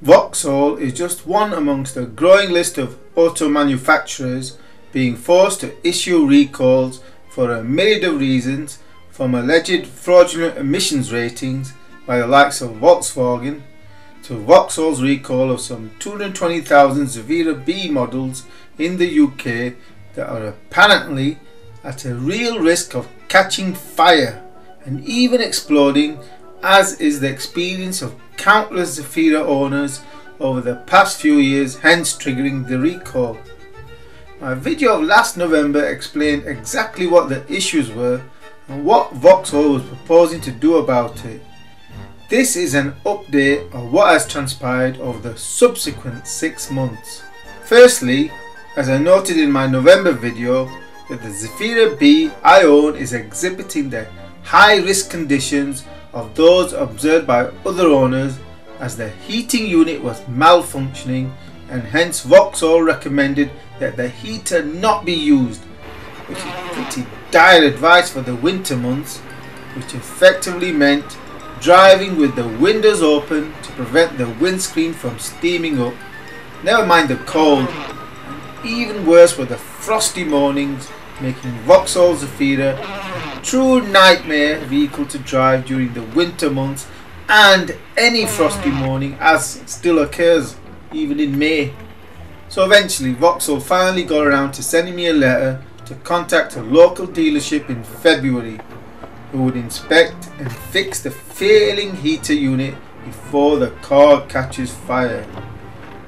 Vauxhall is just one amongst a growing list of auto manufacturers being forced to issue recalls for a myriad of reasons, from alleged fraudulent emissions ratings by the likes of Volkswagen to Vauxhall's recall of some 220,000 Zafira B models in the UK that are apparently at a real risk of catching fire and even exploding, as is the experience of countless Zafira owners over the past few years, hence triggering the recall. My video of last November explained exactly what the issues were and what Vauxhall was proposing to do about it. This is an update of what has transpired over the subsequent 6 months. Firstly, as I noted in my November video, that the Zafira B I own is exhibiting the high risk conditions of those observed by other owners, as the heating unit was malfunctioning, and hence Vauxhall recommended that the heater not be used, which is pretty dire advice for the winter months, which effectively meant driving with the windows open to prevent the windscreen from steaming up, never mind the cold, and even worse were the frosty mornings, making Vauxhall Zafira a true nightmare vehicle to drive during the winter months and any frosty morning, as still occurs even in May. So eventually Vauxhall finally got around to sending me a letter to contact a local dealership in February who would inspect and fix the failing heater unit before the car catches fire,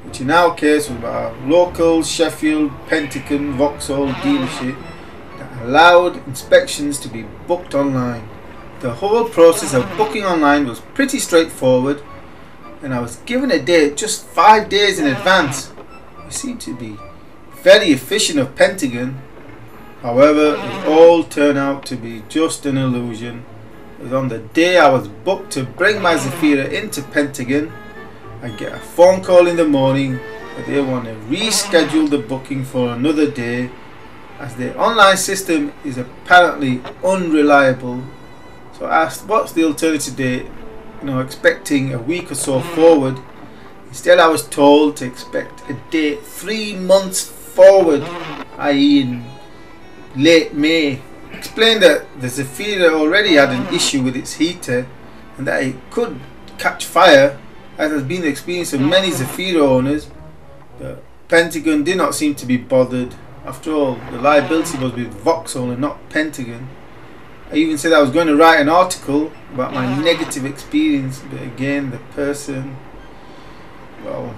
which in our case was our local Sheffield Pentagon Vauxhall dealership that allowed inspections to be booked online. The whole process of booking online was pretty straightforward, and I was given a date just 5 days in advance. It seemed to be very efficient of Pentagon. However, it all turned out to be just an illusion, as on the day I was booked to bring my Zafira into Pentagon, I get a phone call in the morning that they want to reschedule the booking for another day, as the online system is apparently unreliable. So I asked what's the alternative date, expecting a week or so forward. Instead I was told to expect a date 3 months forward, i.e. in late May. Explained that the Zafira already had an issue with its heater and that it could catch fire, as has been the experience of many Zafira owners. The Pentagon did not seem to be bothered. After all, the liability was with Vauxhall and not Pentagon. I even said I was going to write an article about my negative experience, but again the person, well,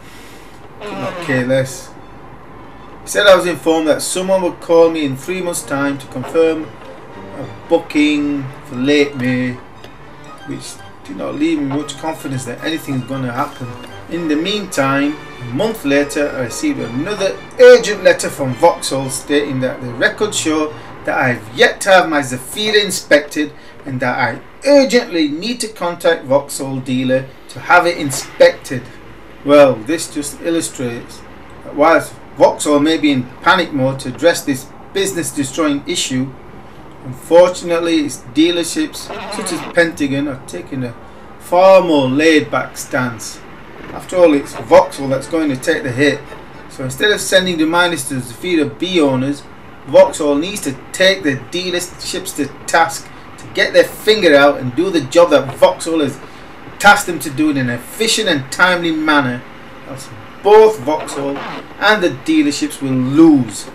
could not care less. He said I was informed that someone would call me in 3 months' time to confirm a booking for late May, which did not leave me much confidence that anything is going to happen. In the meantime, a month later, I received another urgent letter from Vauxhall stating that the records show that I have yet to have my Zafira inspected and that I urgently need to contact Vauxhall dealer to have it inspected. Well, this just illustrates that whilst Vauxhall may be in panic mode to address this business destroying issue, unfortunately its dealerships such as Pentagon are taking a far more laid back stance. After all, it's Vauxhall that's going to take the hit, so instead of sending reminders to Zafira B owners, Vauxhall needs to take the dealerships to task to get their finger out and do the job that Vauxhall has tasked them to do in an efficient and timely manner, else both Vauxhall and the dealerships will lose.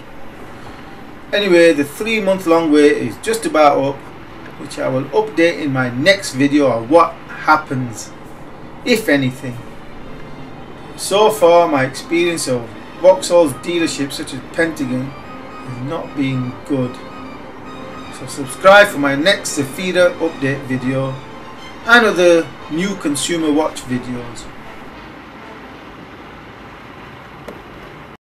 Anyway, the 3 month long wait is just about up, which I will update in my next video on what happens, if anything. So far, my experience of Vauxhall's dealerships such as Pentagon is not being good. So subscribe for my next Zafira update video and other new Consumer Watch videos.